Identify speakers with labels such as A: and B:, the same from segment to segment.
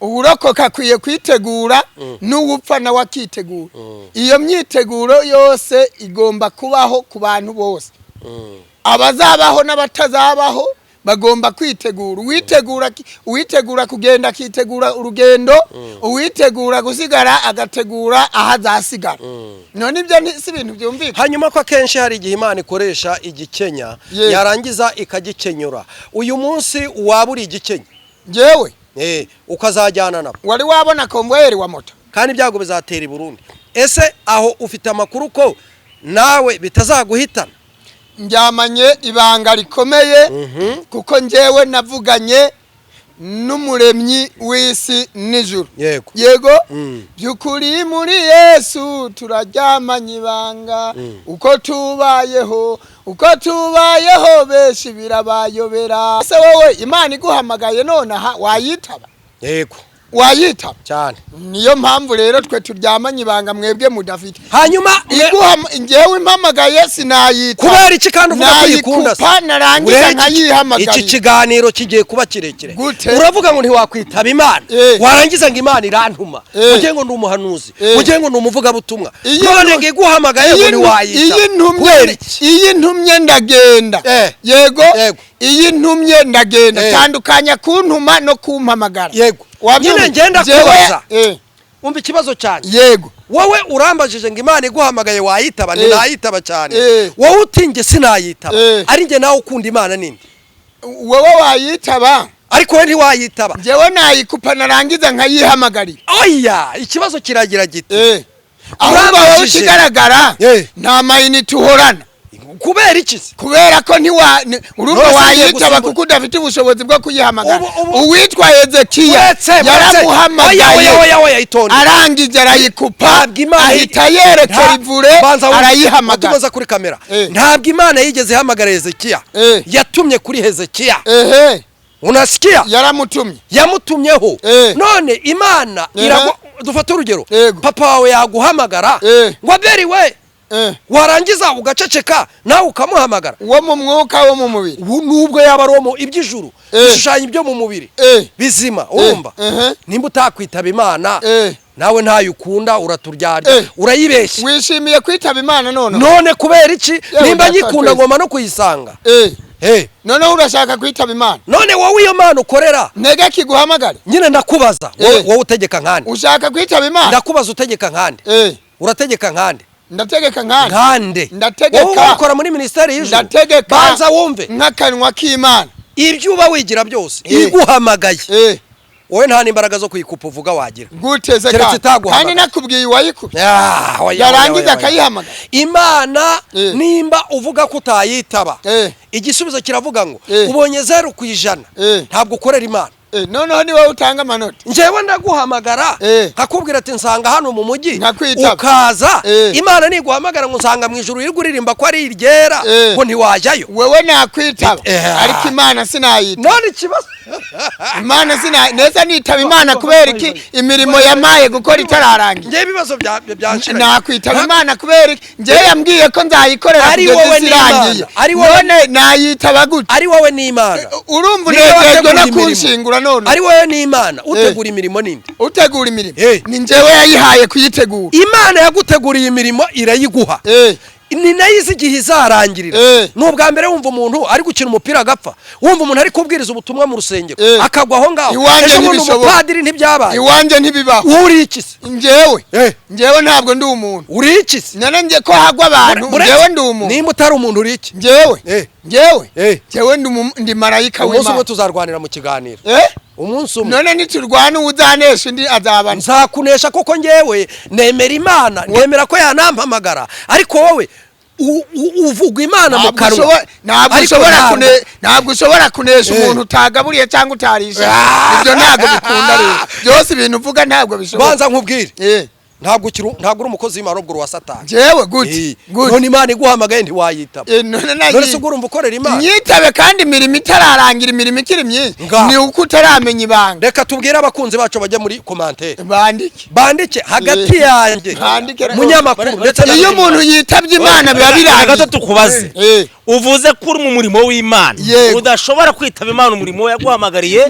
A: uburokoka akwiye kwitegura n'uwupfa nawe akitegura. Iyo myiteguro yose igomba kubaho ku bantu bose, abazabaho n'abatazabaho bagomba kwitegura. Uwitegura kugenda akitegura urugendo, uwitegura gusigara agategura ahazasigara. None ibyo si ibintu byumvikana.
B: Hanyuma ko akenshi hari igihe Imana ikoresha igikenya yarangiza ikagikenyura. Uyu munsi waburi igikenya
A: jewe
B: ukazajyana nabo,
A: wari wabona konvoyeri wa moto
B: kandi ibyago bizatera i Burundi. Ese aho ufite amakuru ko nawe bitazaguhitana?
A: Njyamanye ibanga rikomeye kuko njyewe navuganye n'umuremyi w'isi n'ijuru. Yego byukuri muri Yesu turajyamanye ibanga, uko tubayeho benshi birabayobera. Ese wowe Imana iguhamagaye nonaha wayitaba?
B: Yego
A: wayitaba
B: cyane.
A: Niyo mpamvu rero twe turyamanye ibanga mwebwe mudafite.
B: Hanyuma
A: njyewe impamagaye sinayita
B: kubera iki kandi uvuga ko yikunda
A: narangiza nkayihamagaye.
B: Iki kiganiro kigiye kuba kirekire. Uravuga ngo ntiwakwitaba Imana, warangiza ngo Imana irantuma, ugiye ngo ndi umuhanuzi, ugiye ngo ndi umuvuga butumwa, none ngiguhamagaye ngo ntiwayita.
A: Iyi ntumye ndagenda. Yego iyi ntumye ndagenda. Tandukanya kuntuma no kumpamagara.
B: Yego nyine ngenda kubaza umva ikibazo cyane.
A: Yego
B: wowe urambajije ngo Imana iguhamagaye wayitaba? Ninayitaba cyane. Wowe utinge sinayitaba, ari nge nawe ukunda Imana ninde?
A: Wowe wayitaba
B: ariko we ntiwayitaba.
A: Jewe nayikupa narangiza nkayihamagarira.
B: Oya, ikibazo kiragira giti
A: ahubwo wowe ukigaragara nta mayinite uhorana.
B: Kubera iki?
A: Kubera ko urumva wayitaba kuko udafite ubushobozi bwo kuyihamagara. Uwitwa Hezekiya yaramuhamagaye arangije arayikupa, ahita yerekera ivure arayihamagara.
B: Tubaza kuri kamera, ntabwo Imana yigeze ihamagara Hezekiya, yatumye kuri Hezekiya. Unasikia? Yamutumyeho. None Imana dufata urugero, papa wawe yaguhamagara ngo Abeli we, warangiza ugaceceka nawe ukamuhamagara.
A: Wo mu mwuka wo mu mubiri,
B: nubwo yaba aromo iby'ijuru bishushanyo ibyo mu mubiri bizima. Urumva nimba utakwitaba Imana nawe ntayo ukunda, uraturyarya, urayibeshya.
A: Wishimiye kwitaba Imana
B: none kubera iki? Nimba nyikunda ngoma no kuyisanga.
A: None urashaka kwitaba Imana?
B: None wowe iyo Mana ukorera
A: ntege kiguhamagara?
B: Nyine ndakubaza wowe utegeka nkande?
A: Ushaka kwitaba Imana?
B: Ndakubaza utegeka nkande? Urategeka nkande?
A: Ndategeka nkande.
B: Nkande?
A: Ndategeka.
B: Wowe ukora muri ministeri y'ijuru.
A: Ndategeka.
B: Banza wumve
A: nk'akanwa k'Imana
B: ibyo uba wigira byose iguhamagaye. Wowe nta n'imbaraga zo kuyikupa uvuga wagira.
A: Guteze kandi nakubwiye wayikupa yarangiza akayihamagara.
B: Imana nimba uvuga ko utayitaba, igisubizo kiravuga ngo ubonye 0% ntabwo ukorera Imana.
A: Noneho ni wowe utanga amanota.
B: Njyewe ndaguhamagara nkakubwira ati nsanga hano mu mujyi,
A: ukaza.
B: Imana niguhamagara ngo nsanga mu ijuru iri kuririmba ko ari iryera, ngo ntiwajyayo.
A: Wewe nakwitaba ariko Imana sinayitaba.
B: None ikibazo
A: Imana neza nitaba Imana kubera iki? Imirimo yamaye gukora itararangiye.
B: Ngiye ibibazo byanshira.
A: Nakwitaba Imana kubera iki? Ngiye yambwiye ko nzayikorera kugeza irangiye. None nayitaba gute?
B: Ari wowe ni Imana.
A: Urumva unezerwa no kunshingura none.
B: Ari wowe ni Imana. Utegura imirimo ninde?
A: Utegura imirimo ni njyewe yayihaye kuyitegura.
B: Imana yaguteguriye imirimo irayiguha. Ni nayizi igihe izarangirira. N'ubwa mbere wumva umuntu ari gukina umupira agapfa, wumva umuntu ari kubwiriza ubutumwa mu rusengero akagwa aho ngaho.
A: Iwanje ntibishoboka.
B: Padiri ntibyabaye.
A: Iwanje ntibibaho.
B: Uri iki se?
A: Njyewe ntabwo ndi umuntu.
B: Uri iki se?
A: None ngiye ko hagwa abantu, njyewe ndi umuntu.
B: Nimba utari umuntu uri iki?
A: Njyewe ndi marayika w'Imana.
B: Umunsi umwe tuzarwanira mu kiganiro. Umunsi umwe.
A: None niturwana uzanesha ndi azabana.
B: Nzakunesha koko njyewe nemera Imana, nemera ko yanampamagara, ariko wowe uvuga Imana mu kanwa.
A: Ntabwo ushobora kunesha umuntu utagaburiye cyangwa utarisha. Ibyo ntabwo bikunda rero. Byose ibintu uvuga ntabwo bishobora.
B: Banza nkubwire, ntabwo uri umukozi w'Imana ubwo wa Satani
A: jewe gute
B: none Imana iguhamagaye ntiwayitaba none se urumva ukorera Imana
A: nyitabe kandi imirimo itararangira imirimo ikiri myinshi ni uko utaramenya ibanga
B: reka tubwire abakunzi bacu bajya muri commentaire
A: bandike
B: hagati yanjye munyamakuru ndetse
A: iyo umuntu yitabye Imana biba birangiye
C: gato tukubaze uvuze ko uri mu murimo w'Imana udashobora kwitaba Imana umurimo yaguhamagariye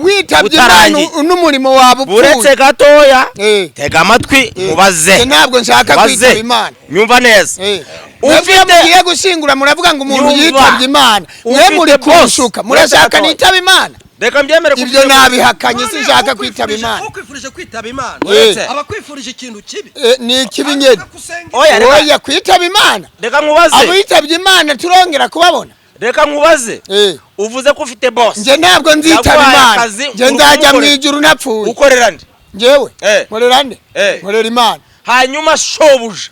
A: utarangiye n'umurimo wabo
C: uretse gatoya tega amatwi ubaze
A: ntabwo nshaka kwitaba Imana
C: nyumva neza
A: ufite gushingura muravuga ngo umuntu yitabye Imana mwe muri kushuka murashaka nitaba Imana
C: reka mbyemere
A: ibyo nabihakanye sinshaka kwitaba Imana
B: ukwifurije kwitaba Imana abakwifurije ikintu kibi
A: ni ikibi nyene oya kwitaba Imana
C: reka nkubaze
A: abitabye Imana turongera kubabona
C: reka nkubaze uvuze ko ufite boss
A: nje ntabwo nzitaba Imana nje nzajya mu ijuru napfuye
C: ukorera nde
A: njewe nkorera nde nkorera Imana
C: hanyuma shobuja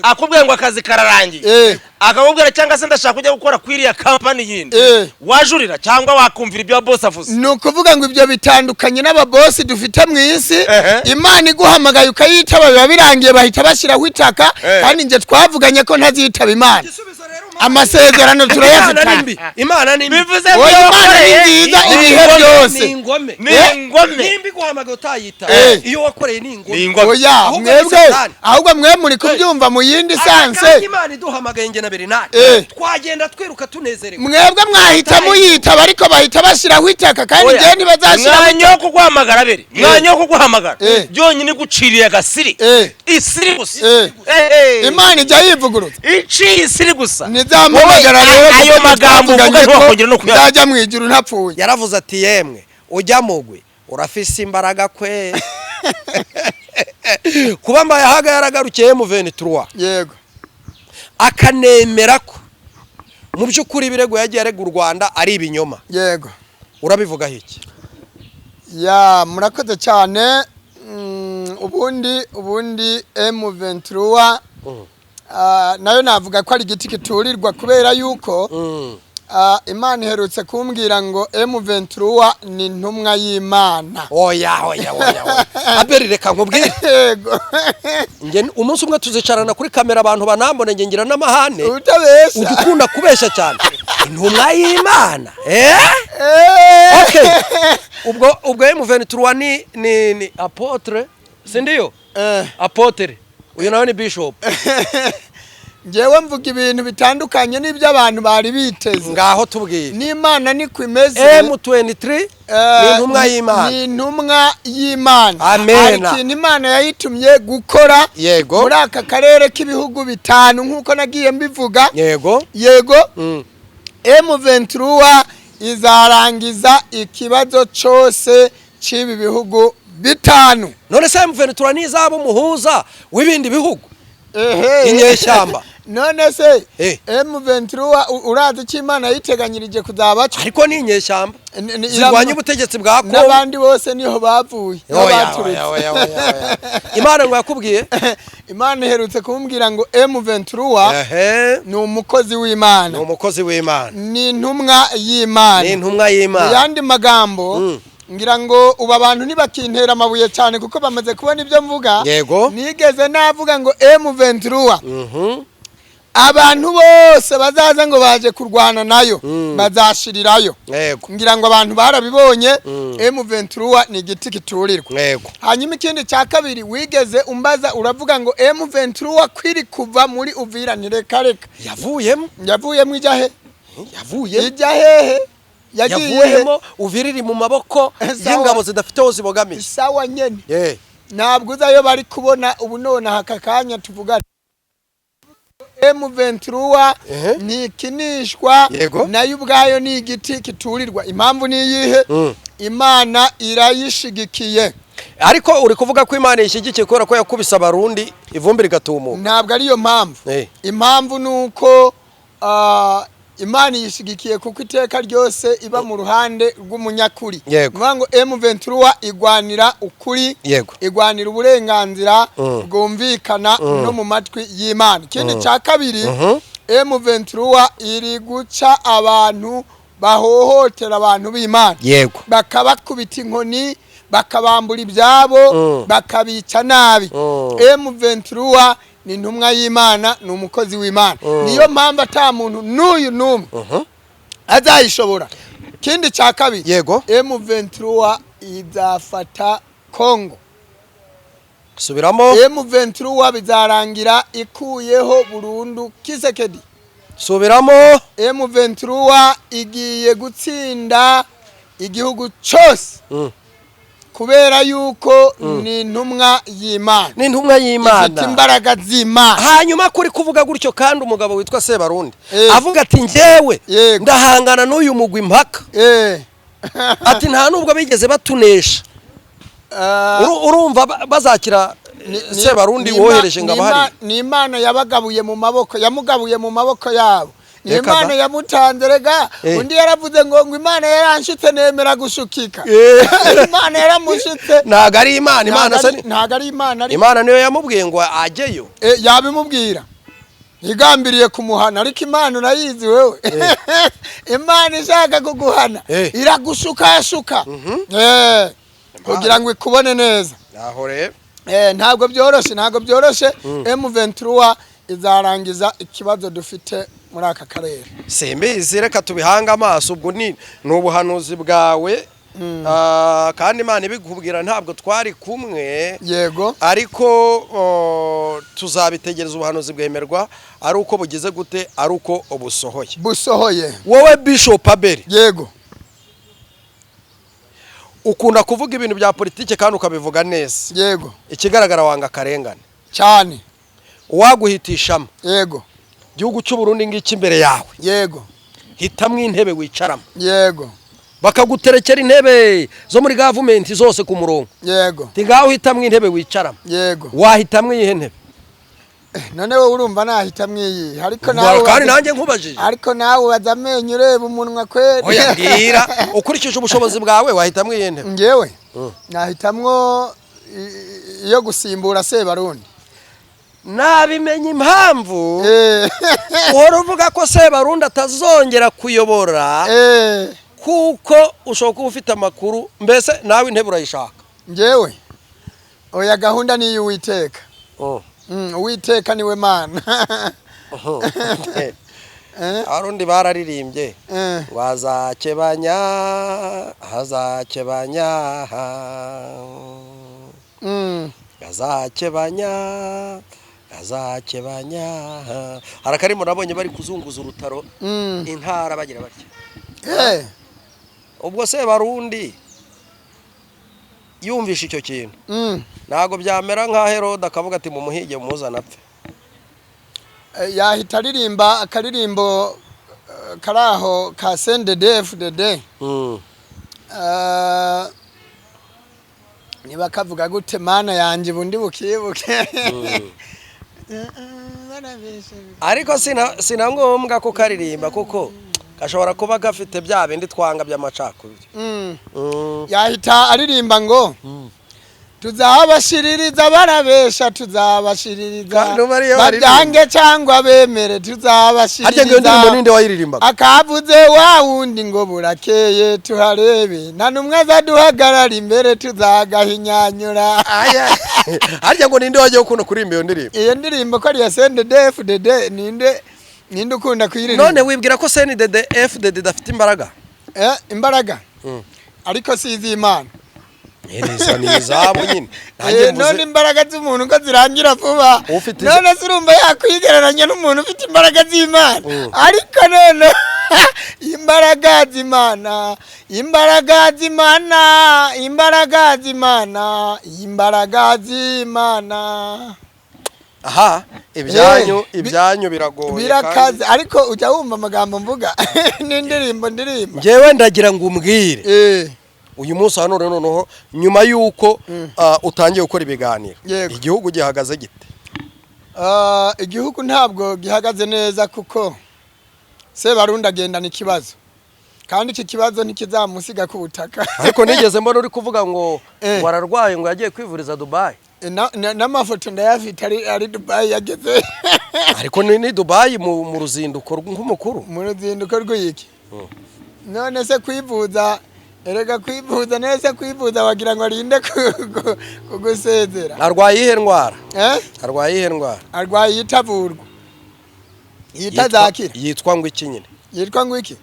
C: akubwiye ngo akazi kararangiye akakubwira cyangwa se ndashaka kujya gukora kwiriya company yindi wajurira cyangwa wakumvira ibyo boss avuze
A: nukuvuga ngo ibyo bitandukanye n'ababoss dufite mu isi Imana iguhamagaye ukayitaba biba birangiye bahita bashyiraho itaka kandi nje twavuganye ko ntazitaba Imana amasezerano turayafitanye
B: Imana ni
C: bivuze
A: ko Imana ni nziza ibihe byose
B: ni ingome nimba iguhamagaye utayita iyo wakoreye ni ingome
A: oya mwebwe ahubwo mwe muri kubyumva mu yindi sanse
B: Imana iduhamagaye nge na Bernard twagenda twiruka tunezerewe
A: mwebwe mwahita muyitaba ariko bahita bashyiraho itaka kandi nge ntibazashira
C: mwanya wo kuguhamagara bere mwanya wo kuguhamagara byonyine guciriye agasiri isiri gusa
A: Imana ijya yivuguruza
C: iciye isiri gusa
A: nizamugara rero
C: ayo magambo uvuga ntwakongera no kuyajya
A: nzajya mu ijuru ntapfuye
B: yaravuze ati yemwe ujya mugwe urafise imbaraga kwe kuba mbayahaga yaragarukiye M23
A: yego
B: akanemera ko mu by'ukuri ibirego yagiye arega u Rwanda ari ibinyoma
A: yego
B: urabivuga iki
A: ya murakoze cyane ubundi M23 nayo navuga ko ari igiti kiturirwa kubera yuko Imana iherutse kumbwira ngo M23 ni intumwa y'Imana
B: oya aberi reka nkubwire yego nge umunsi umwe tuzicarana kuri kamera abantu banambone nge ngira n'amahane
A: utabesha
B: udukunda kubesha cyane intumwa y'Imana okay ubwo M23 ni apotre sindiyo apotre uyu nawe ni bishop
A: ngewe mvuga ibintu bitandukanye n'ibyo abantu bari biteze
B: ngaho tubwire
A: n'Imana niko imeze
B: M23 ni intumwa y'Imana
A: ni intumwa y'Imana
B: amen
A: ikintu Imana yayitumye gukora muri aka karere k'ibihugu bitanu nkuko nagiye mbivuga
B: yego
A: M23 izarangiza ikibazo cyose cy'ibi bihugu bitanu
B: none se M23 ni izabo muhuza w'ibindi bihugu inyeshyamba
A: none se M23 urazi ko Imana yiteganyirije kuzabaca
B: ariko ni inyeshyamba zirwanya ubutegetsi bwa Kongo
A: n'abandi bose niho bavuye
B: Imana ngo yakubwiye
A: Imana iherutse kumbwira ngo M23 ni umukozi w'Imana ni intumwa y'Imana yandi magambo ngira ngo uba abantu ntibakintera amabuye cyane kuko bamaze kubona ibyo mvuga nigeze navuga ngo M23 abantu bose bazaza ngo baje kurwana nayo bazashirirayo ngira ngo abantu barabibonye M23 ni igiti kiturirwa hanyuma ikindi cya kabiri wigeze umbaza uravuga ngo M23 kwiri kuva muri Uvira ntireka yavuyemo ijya hehe
B: yavuyemo Uvira mu maboko y'ingabo zidafite aho zibogamiye
A: sawa nyene ntabwo uzayo bari kubona ubu none hakakanya tuvuga M23 ni kinishwa nayo ubwayo ni igiti kiturirwa impamvu ni yihe Imana irayishigikiye
B: ariko uri kuvuga ko Imana yishigikiye kubera ko yakubise abarundi ivumbi rigatumuka
A: ntabwo ariyo mpamvu impamvu nuko Imana yishigikiye kuko iteka ryose iba mu ruhande rw'umunyakuri nuvuga ngo M23 igwanira ukuri igwanira uburenganzira bwumvikana no mu matwi y'Imana ikindi cya kabiri M23 iri guca abantu bahohotera abantu b'Imana bakabakubita inkoni bakabambura ibyabo bakabica nabi. M23 ni intumwa y'Imana, ni umukozi w'Imana. Niyo mpamvu ata muntu n'uyu n'umwe azayishobora. Kindi cya kabiri,
B: yego,
A: M23 izafata Kongo.
B: Subiramo.
A: M23 bizarangira ikuyeho burundu Kisekedi.
B: Subiramo.
A: M23 igiye gutsinda igihugu cyose. Kubera yuko ni intumwa y'Imana.
B: Ni intumwa y'Imana.
A: Ifite imbaraga z'Imana.
B: Hanyuma kuri kuvuga gutyo kandi umugabo witwa Sebarundi avuga ati njyewe ndahangana n'uyu mugwi impaka. Ati nta nubwo bigeze batunesha. Urumva bazakira Sebarundi wohereje ngabahari.
A: Ni Imana yabagabuye mu maboko, yamugabuye mu maboko yabo. Ni Imana yamutanze rega. Undi yaravuze ngo Imana yaranshitse nemera gushukika. Imana yaramushitse.
B: Ntago ari Imana, Imana se
A: ntago ari Imana.
B: Imana niyo yamubwiye ngo ajyeyo.
A: Yabimubwira. Igambiriye kumuhana, ariko Imana urayizi wewe. Imana ishaka kuguhana iragushukashuka. Kugira ngo ikubone neza.
B: Naho rero
A: ntabwo byoroshye. M23 izarangiza ikibazo dufite muri aka karere.
B: Simbizi, reka tubihanga amaso. Ubwo ni ubuhanuzi bwawe. Kandi Imana ibikubwira ntabwo twari kumwe.
A: Yego.
B: Ariko tuzabitegereza ubuhanuzi bwemerwa ari uko bugize gute, ari uko busohoye. Wowe Bishop Abel.
A: Yego.
B: Ukunda kuvuga ibintu bya politike kandi ukabivuga neza.
A: Yego.
B: Ikigaragara wanga karengane
A: cyane.
B: Uwaguhitishamo.
A: Yego.
B: Gihugu cy'u Burundi ngiki imbere yawe.
A: Yego.
B: Hitamwe intebe wicaramo.
A: Yego.
B: Bakaguterekera intebe zo muri government zose ku murongo.
A: Yego.
B: Tigaho hitamwe intebe wicaramo.
A: Yego.
B: Wahitamwe iyi ntebe.
A: None wowe urumva nahitamwe iyi. Ariko nawe
B: kandi nanjye nkubajije.
A: Ariko nawe wazamenye ureba umunwa kweri.
B: Oya mbwira ukurikije ubushobozi bwawe wahitamwe iyi ntebe.
A: Ngewe nahitamwo iyo gusimbura Sebarundi.
B: Nabimenye impamvu uhora uvuga ko Sebarundi atazongera kuyobora kuko ushobora kuba ufite amakuru. Mbese nawe intebe urayishaka.
A: Ngewe oya gahunda ni y'Uwiteka. Uwiteka niwe Mana.
B: Abarundi bararirimbye wazakebanya hazakebanya azakebanya. Harakarimo nabonye bari kuzunguza urutaro intara bagira batya. Ubwo Sebarundi yumvisha icyo kintu ntago byamera nka Herode akavuga ati mu muhige muzana apfe.
A: Yahita aririmba akaririmbo karaho ka CNDD-FDD. Niba kavuga gute Mana yanjye bundi bukibuke.
B: Ariko sina ngombwa ko karirimba kuko gashobora kuba gafite bya bindi twanga by'amacakubiri.
A: Yahita aririmba ngo tuzabashiririza barabesha, tuzabashiririza babyange cyangwa bemere, tuzabashiririza. Akavuze wa wundi ngo burakeye tuharebe, nta numwe azaduhagarara imbere tuzagahinyanyura.
B: Harya ngo ninde wagiye ukunda kurimba iyo ndirimbo?
A: Iyo ndirimbo ko ari ya CNDD-FDD. Ninde ukunda kuyiririmba?
B: None wibwira ko CNDD-FDD dafite imbaraga?
A: Imbaraga ariko sizi Imana.
B: Nizabo nyine.
A: None imbaraga z'umuntu ngo zirangira vuba. None surumva yakwigereranya n'umuntu ufite imbaraga z'Imana. Ariko none imbaraga z'Imana, imbaraga z'Imana, imbaraga z'Imana, imbaraga z'Imana.
B: Aha, ibyanyu biragoye
A: birakaze. Ariko ujya wumva amagambo mvuga n'indirimbo ndirimba.
B: Ngewe ndagira ngo umbwire uyu munsi hano noneho nyuma yuko utangiye gukora ibiganiro igihugu gihagaze gite?
A: Igihugu ntabwo gihagaze neza kuko Sebarundi agendana ikibazo, kandi iki kibazo ntikizamusiga ku butaka.
B: Ariko nigeze mbona uri kuvuga ngo wararwaye ngo yagiye kwivuriza Dubai.
A: N'amafoto ndayafite ari Dubai yageze.
B: Ariko ni Dubai mu ruzinduko nk'umukuru.
A: Mu ruzinduko rw'iki? None se kwivuza erega kwivuza neza kwivuza wagira ngo arinde kugusezera.
B: Arwaye ihe ndwara? Arwaye ihe ndwara?
A: Arwaye yitavurwa. Yitazakira.
B: Yitwa ngo iki nyine?
A: Yitwa ngo iki?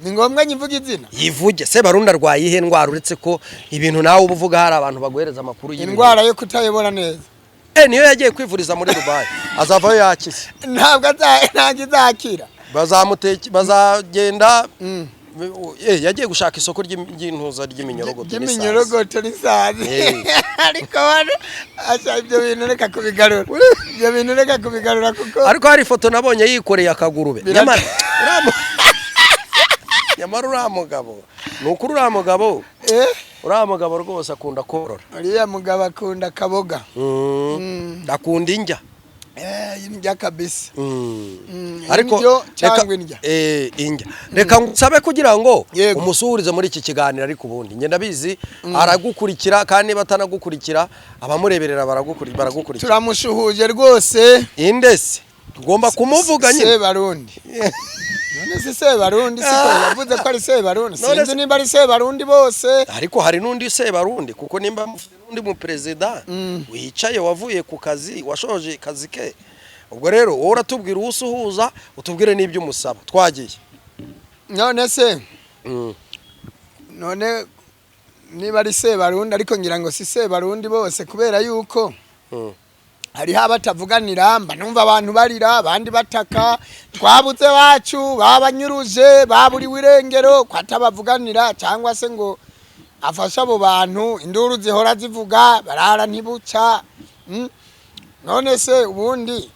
A: Ni ngombwa nyivuga izina?
B: Yivuge. Sebarundi arwaye ihe ndwara uretse ko ibintu nawe ubuvuga hari abantu baguhereza amakuru y'ibintu.
A: Indwara yo kutayibona neza.
B: Niyo yagiye kwivuriza muri Dubai. Azavayo yakize.
A: Ntabwo azakira.
B: Bazagenda yagiye gushaka isoko ry'intuza ry'iminyorogoto
A: n'isazi. Ry'iminyorogoto n'isazi. Ariko acha ibyo bintu reka kubigarura. Ibyo bintu reka kubigarura kuko
B: ariko hari ifoto nabonye yikoreye akagurube. Nyamara uramugabo. Nukuri uramugabo. Uramugabo rwose akunda korora.
A: Ariya mugabo akunda kaboga.
B: Akunda injya.
A: Injya kabisa.
B: Ariko
A: cyangwa injya.
B: Injya. Reka ngusabe kugira ngo umusuhurize muri iki kiganiro ariko ubundi nge ndabizi aragukurikira kandi batanagukurikira abamureberera baragukurikira.
A: Turamushuhuje rwose.
B: Indese tugomba kumuvuga nyine.
A: Sebarundi. None se Sebarundi siko yavuze ko ari Sebarundi. Sinzi nimba ari Sebarundi bose.
B: Ariko hari nundi Sebarundi kuko nimba undi mu president wicaye wavuye ku kazi washoje kazi ke. Ubwo rero wowe uratubwira usuhuza utubwire n'ibyo umusaba. Twagiye.
A: None se none niba ari Sebarundi ariko ngira ngo si Sebarundi bose kubera yuko hari abatavuganira mba numva abantu barira abandi bataka twabuze bacu babanyuruje baburiwe irengero kwatabavuganira cyangwa se ngo afasha abo bantu induru zihora zivuga barara ntibuca. None se ubundi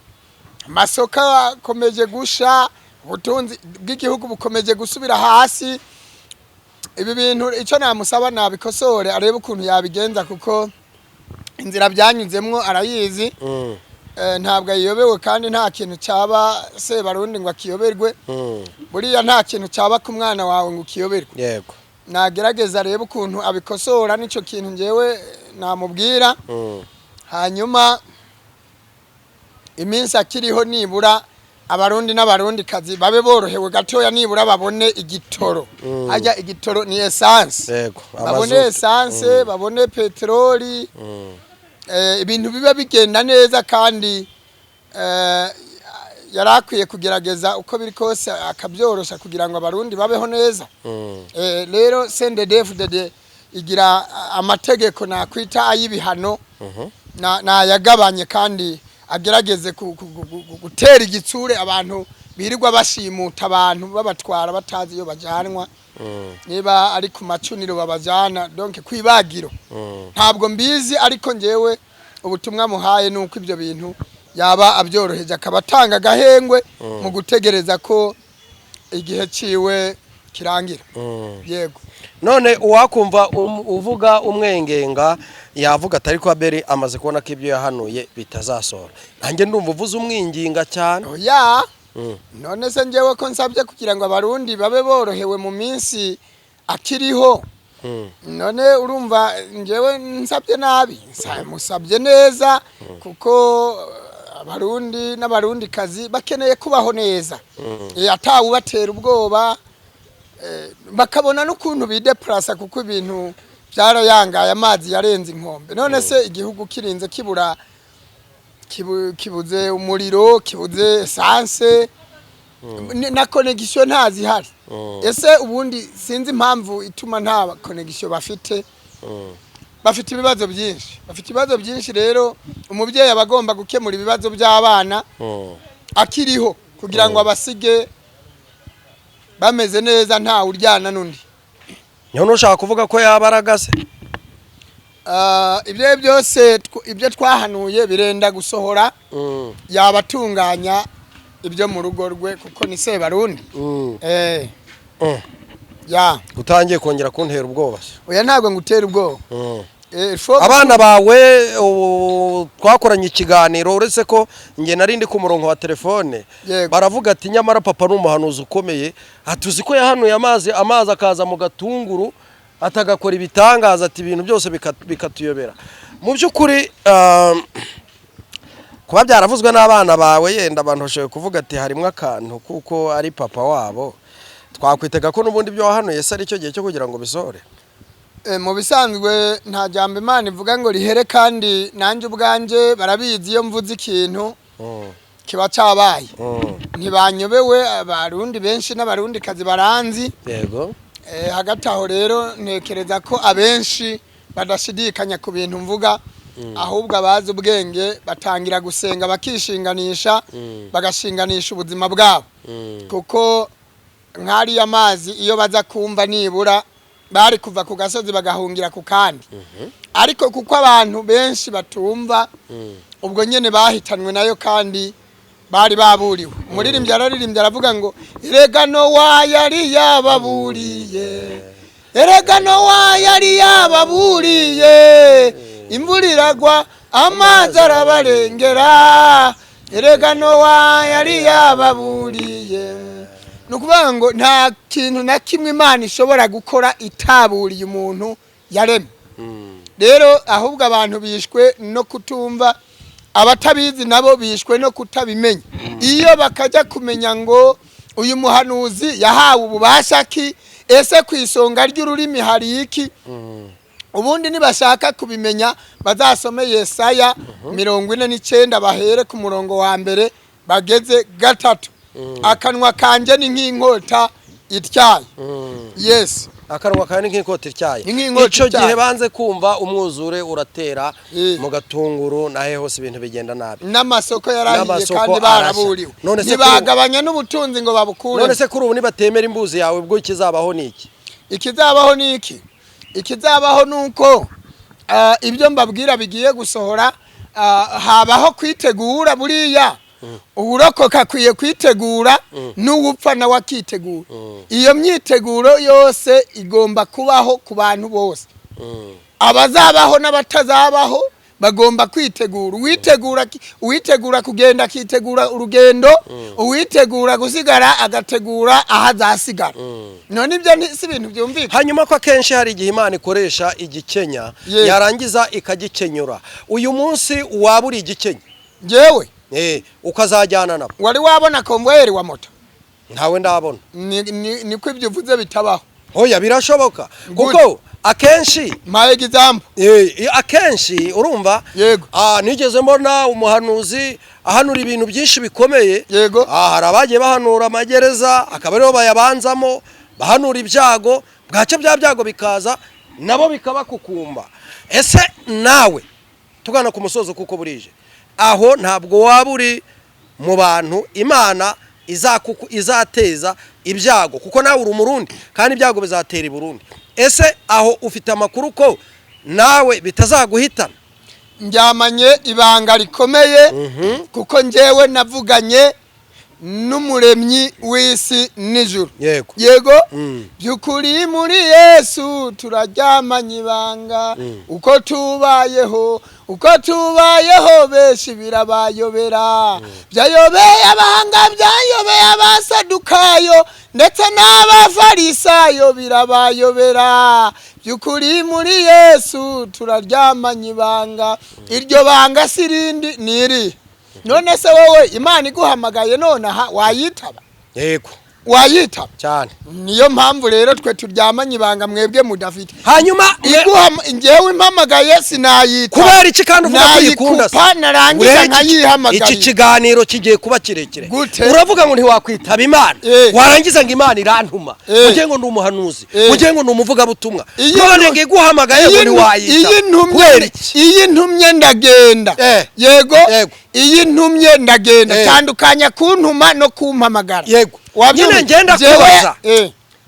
A: amasoko akomeje gusha ubutunzi bw'igihugu bukomeje gusubira hasi. Ibi bintu icyo namusaba nabikosore arebe ukuntu yabigenza kuko inzira byanyuzemwo arayizi. Ntabwo yiyobewe kandi nta kintu cyaba Sebarundi ngo akiyoberwe. Buriya nta kintu cyaba ku mwana wawe ngo ukiyoberwe.
B: Yego.
A: Nagerageza arebe ukuntu abikosora nico kintu ngewe namubwira. Hanyuma iminsi akiriho nibura abarundi n'abarundi kazi babe borohewe gatoya nibura babone igitoro. Ajya igitoro ni essence.
B: Yego.
A: Babone essence, babone petroli. Ibintu biba bigenda neza kandi yarakwiye kugerageza uko biri kose akabyorosha kugira ngo abarundi babeho neza. Rero CNDD-FDD igira amategeko nakwita ayibihano na yagabanye kandi agerageze gutera igitsure abantu birirwa bashimuta abantu babatwara batazi iyo bajanwa. Niba ari ku macuniro babajana donc kwibagiro. Ntabwo mbizi ariko ngewe ubutumwa muhaye nuko ibyo bintu yaba abyoroheje akabatanga gahengwe mu gutegereza ko igihe ciwe kirangira. Yego.
B: None uwakumva uvuga umwengenga yavuga atari ko Abeli amaze kubona ko ibyo yahanuye bitazasora. Nanjye ndumva uvuze umwinginga cyane.
A: Oya. None se ngewe ko nsabye kugira ngo abarundi babe borohewe mu minsi akiriho. None urumva ngewe nsabye nabi musabye neza kuko abarundi n'abarundi kazi bakeneye kubaho neza. Atawu batera ubwoba bakabona n'ukuntu bideplasa kuko ibintu byarayangaye amazi yarenze inkombe. None se igihugu kirinze kibura kibuze umuriro kibuze essence na connection ntazihari. Ese ubundi sinzi impamvu ituma nta connection bafite. Bafite ibibazo byinshi rero umubyeyi abagomba gukemura ibibazo by'abana akiriho kugira ngo abasige bameze neza nta uryana nundi.
B: None ushaka kuvuga ko yabaragase?
A: Ibyo byose ibyo twahanuye birenda gusohora. Yabatunganya ibyo mu rugo rwe kuko ni Sebarundi. Ya
B: utangiye kongera kuntera ubwoba.
A: Oya ntabwo ngutera ubwoba.
B: Abana bawe twakoranye ikiganiro uretse ko nge narindi ku murongo wa telefone baravuga ati nyamara papa n'umuhanuzi ukomeye atuzi ko yahanuye amazi akaza mu gatunguru atagakora ibitangaza ati ibintu byose bikatuyobera. Mu by'ukuri kuba byaravuzwe n'abana bawe yenda abantu bashoboye kuvuga ati harimo akantu kuko ari papa wabo twakwitega ko n'ubundi byo hano Yesu ari cyo gihe cyo kugira ngo bisohore.
A: Mu bisanzwe nta jambo Imana ivuga ngo rihere, kandi nanjye ubwanje barabizi iyo mvuze ikintu kiba cyabaye. Ntibanyobewe abarundi benshi n'abarundi kazi baranzi.
B: Yego.
A: Hagati aho rero ntekereza ko abenshi badashidikanya ku bintu mvuga, ahubwo abazi ubwenge batangira gusenga bakishinganisha, bagashinganisha ubuzima bwabo. Kuko nk'ari amazi iyo baza kumva nibura bari kuva ku gasozi bagahungira ku kandi. Ariko kuko abantu benshi batumva, ubwo nyene bahitanwe nayo kandi bari baburiwe. Umuririmbyi araririmbye aravuga ngo erega Nowa yari yababuriye, erega Nowa yari yababuriye, imvura iragwa amazi arabarengera, erega Nowa yari yababuriye. Nukuvuga ngo nta kintu na kimwe Imana ishobora gukora itaburiye umuntu yaremye. Rero ahubwo abantu bishwe no kutumva, abatabizi nabo bishwe no kutabimenya. Iyo bakajya kumenya ngo uyu muhanuzi yahawe ububasha ki, ese kwisonga ry'ururimi hari iki, ubundi nibashaka kubimenya bazasome Yesaya 49 bahere ku murongo wa mbere bageze 3. Akanwa kanje ni nk'inkota ityaye. Yes.
B: Akanwa kandi nk'inkota ityaye. Ico gihe banze kumva umwuzure uratera mu gatunguru nahe hose ibintu bigenda nabi.
A: N'amasoko yarahiye kandi baraburiwe. Ntibagabanya n'ubutunzi ngo babukure.
B: None se kuri ubu nibatemera imbuzi yawe ubwo ikizabaho niki?
A: Ikizabaho niki? Ikizabaho nuko ibyo mbabwira bigiye gusohora, habaho kwitegura buriya. Uburokoka kwiye kwitegura n'uwupfa na wakitegura. Iyo myiteguro yose igomba kubaho ku bantu bose. Abazabaho n'abatazabaho bagomba kwitegura. Uwitegura kugenda akitegura urugendo, uwitegura gusigara agategura ahazasigara. None ibyo si ibintu byumvikana.
B: Hanyuma ko akenshi hari igihe Imana ikoresha igikenya yarangiza ikagikenyura. Uyu munsi waburi igikenya
A: jewe
B: ukazajyana nabo.
A: Wari wabona konvoyeri wa moto?
B: Ntawe ndabona.
A: Niko ibyo uvuze bitabaho.
B: Oya birashoboka. Kuko akenshi
A: my example
B: akenshi urumva nigeze mbona umuhanuzi ahanura ibintu byinshi bikomeye. Hari abagiye bahanura amagereza akaba ariho bayabanzamo, bahanura ibyago, bwaca bya byago bikaza nabo bikabakukumba. Ese nawe tugana ku musozo kuko burije aho ntabwo waburi mu bantu Imana izateza ibyago, kuko nawe uri umurundi kandi ibyago bizatera i Burundi. Ese aho ufite amakuru ko nawe bitazaguhitana?
A: Njyamanye ibanga rikomeye, kuko njyewe navuganye n'umuremyi w'isi n'ijuru. Yego byukuri muri Yesu turajyamanye ibanga, uko tubayeho benshi birabayobera. Byayobeye abahanga, byayobeye abasadukayo ndetse n'abafarisayo birabayobera. Byukuri muri Yesu turaryamanye ibanga, iryo banga sirindi niri. None se wowe Imana iguhamagaye nonaha wayitaba?
B: Yego
A: wayitaba
B: cyane.
A: Niyo mpamvu rero twe turyamanye ibanga mwebwe mudafite.
B: Hanyuma
A: njyewe impamagaye sinayita.
B: Kubera iki kandi uvuga ko yikunda se?
A: Narangiza nkayihamagaye.
B: Iki kiganiro kigiye kuba kirekire. Uravuga ngo ntiwakwitaba Imana, warangiza ngo Imana irantuma, ugiye ngo ndi umuhanuzi, ugiye ngo ndi umuvuga butumwa, none ngiye guhamagaye ngo ntiwayita.
A: Iyi ntumye ndagenda. Yego iyi ntumye ndagenda. Tandukanya kuntuma no kumpamagara.
B: Yego nyine ngenda kubaza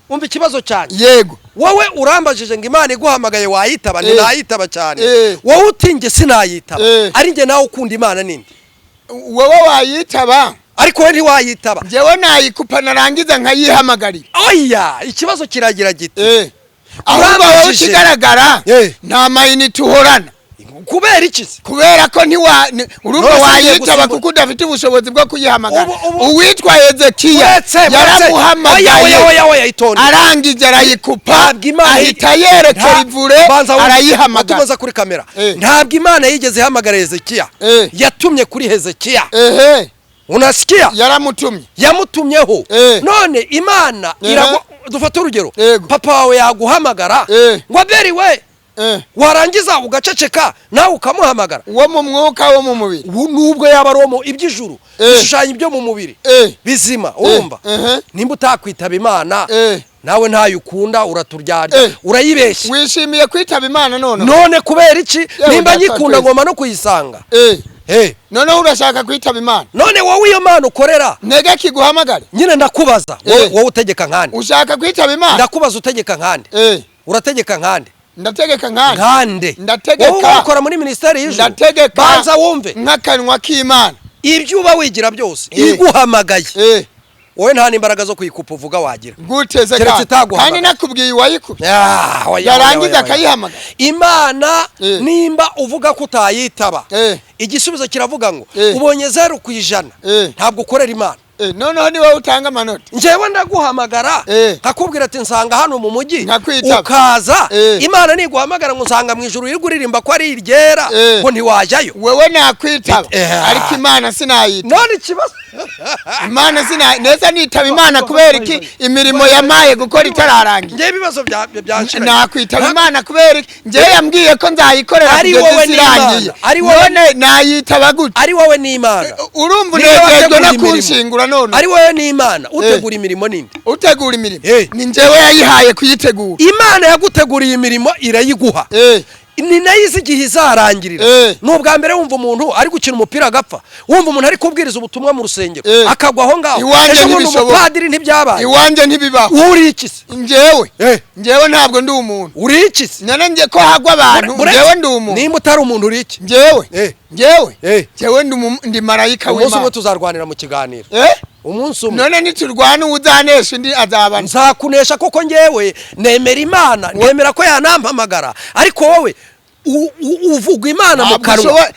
B: umva ikibazo cyane.
A: Yego
B: wowe urambajije ngo Imana iguhamagaye wayitaba? Ninayitaba cyane. Wowe utinge sinayitaba, ari nge nawe ukunda Imana ninde?
A: Wowe wayitaba
B: ariko we ntiwayitaba.
A: Jewe nayikupa narangiza nkayihamagarira.
B: Oya ikibazo kiragira giti
A: ahubwo wowe kigaragara nta mayinite uhorana.
B: Kubera iki?
A: Kubera ko urumva wayitaba kuko udafite ubushobozi bwo kuyihamagara. Uwitwa Hezekiya yaramuhamagaye arangije arayikupa, ahita yerekera ivure arayihamagara.
B: Tumaza kuri kamera ntabwo Imana yigeze ihamagara Hezekiya, yatumye kuri Hezekiya. unasikia
A: yaramutumye
B: yamutumyeho none Imana dufata urugero papa wawe yaguhamagara ngo Abeli we warangiza ugaceceka nawe ukamuhamagara
A: wo mu mwuka wo mu mubiri
B: nubwo yaba ari wo iby'ijuru bishushanyo byo mu mubiri bizima urumva nimba utakwitaba Imana nawe ntayo ukunda uraturyarya urayibeshya
A: wishimiye kwitaba Imana
B: none kubera iki nimba nyikunda ngoma no kuyisanga
A: none urashaka kwitaba Imana
B: none wowe iyo Mana ukorera
A: ntege kiguhamagare
B: nyine ndakubaza wowe utegeka nkande
A: ushaka kwitaba Imana
B: ndakubaza utegeka nkande urategeka nkande
A: ndategeka nkande
B: wowe ukora muri ministeri y'ijuru banza wumve
A: nk'akanwa k'Imana
B: ibyo uba wigira byose iguhamagaye wowe nta n'imbaraga zo kuyikupa uvuga wagira
A: guteze kandi nakubwiye wayikupa yarangiza akayihamagara
B: Imana nimba uvuga ko utayitaba igisubizo kiravuga ngo ubonye 0% ntabwo ukorera Imana
A: noneho ni wowe utanga amanota
B: njyewe ndaguhamagara nkakubwira ati nsanga hano mu mujyi ukaza Imana niguhamagara ngo nsanga mu ijuru iri kuririmba ko ari iryera ngo ntiwajyayo
A: wewe nakwitaba ariko Imana sinayita
B: none ikibazo
A: Imana neza nitaba Imana kubera iki imirimo yamaye gukora itararangira
B: ngiye ibibazo byanshira
A: nakwitaba Imana kubera iki ngiye yambwiye ko nzayikorera
B: ari wowe n'Imana
A: none nayitaba gute
B: ari wowe n'Imana
A: urumva unezerwa no kunshingura none
B: ari wowe n'Imana utegura imirimo nini
A: utegura imirimo ni njyewe yayihaye kuyitegura
B: Imana yaguteguriye imirimo irayiguha ni nayo izi igihe izarangirira n'ubwa mbere wumva umuntu ari gukina umupira agapfa wumva umuntu ari kubwiriza ubutumwa mu rusengero akagwa aho ngaho
A: iwanjye ntibishoboka
B: padiri ntibyabaye
A: iwanjye ntibibaho
B: uri iki se
A: njyewe ntabwo ndi umuntu
B: uri iki se
A: none ngiye ko hagwa abantu njyewe ndi umuntu
B: nimba utari umuntu uri iki
A: njyewe ndi marayika
B: w'Imana umunsi umwe tuzarwanira mu kiganiro umunsi umwe
A: none niturwana uzanesha undi azabana
B: nzakunesha koko njyewe nemera Imana nemera ko yanampamagara ariko wowe uvuga Imana mu kanwa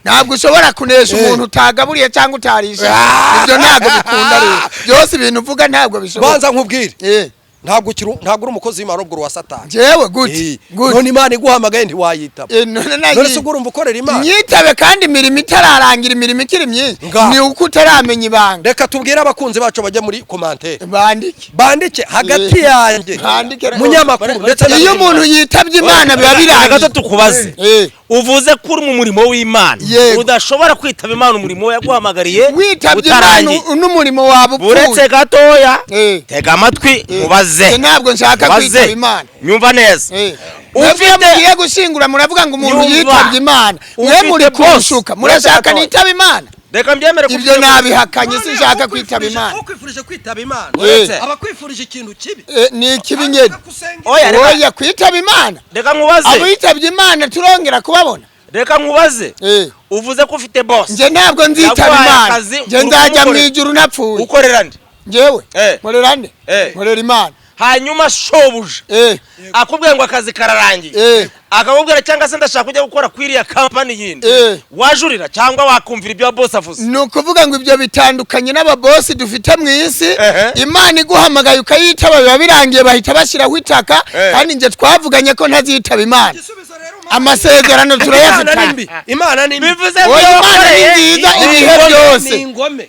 A: ntabwo ushobora kunesha umuntu utagaburiye cyangwa utarisha ibyo ntabwo bikunda rero byose ibintu uvuga ntabwo bishoboka
B: banza nkubwire ntabwo uri umukozi w'Imana ubwo wa Satani
A: jewe gute
B: none Imana iguhamagaye ntiwayitaba none se urumva ukorera Imana
A: nyitabe kandi imirimo itararangira imirimo ikiri myinshi ni uko utaramenya ibanga
B: reka tubwire abakunzi bacu bajya muri commentaire
A: bandike
B: hagati yanjye munyamakuru ndetse
A: iyo umuntu yitabye Imana biba birangiye
C: gato tukubaze uvuze ko uri mu murimo w'Imana udashobora kwitaba Imana umurimo yaguhamagariye
A: witabye Imana n'umurimo wabo
C: uretse gatoya tega amatwi mubaze
A: ntabwo nshaka kwitaba Imana
C: nyumva neza
A: mugiye gushingura muravuga ngo umuntu yitabye Imana mwe muri kunshuka murashaka nitaba Imana
C: reka mbyemere
A: ibyo nabihakanye sinshaka kwitaba Imana
B: ukwifurije kwitaba Imana abakwifurije ikintu kibi
A: ni ikibi nyene oya kwitaba Imana
C: reka nkubaze
A: abo yitabye Imana turongera kubabona
C: reka nkubaze uvuze ko ufite boss
A: nje ntabwo nzitaba Imana nje nzajya mu ijuru napfuye
C: ukorera nde
A: njyewe nkorera nde nkorera Imana
C: hanyuma shobuja akubwiye ngo akazi kararangiye akakubwira cyangwa se ndashaka kujya gukora kwiriya company yindi wajurira cyangwa wakumvira ibyo boss avuze
A: ni ukuvuga ngo ibyo bitandukanye n'ababosi dufite mu isi Imana iguhamagaye ukayitaba biba birangiye bahita bashyiraho itaka kandi nje twavuganye ko ntazitaba Imana amasezerano turayafitanye
B: Imana ni
C: bivuze
A: ko Imana ni nziza ibihe byose
C: ni ingome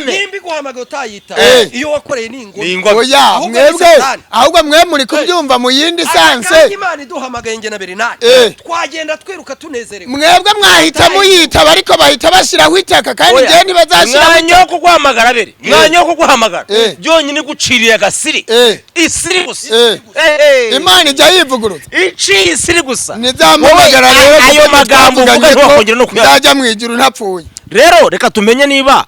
B: nimba iguhamagaye utayitaba iyo wakoreye ni ingome
A: oya mwebwe ahubwo mwe muri kubyumva mu yindi sanse
B: Imana iduhamagaye nge na Bernard twagenda twiruka tunezerewe
A: mwebwe mwahita muyitaba ariko bahita bashyiraho itaka kandi nge ntibazashyiraho
C: mwanya wo kuguhamagara bere mwanya wo kuguhamagara byonyine guciriye agasiri isiri gusa
A: Imana ijya yivugurutsa
C: iciye isiri gusa
A: nizamuhamagara rero
C: ayo magambo uvuga ntiwakongera no
A: kuyajya mu ijuru ntapfuye
C: rero reka tumenye niba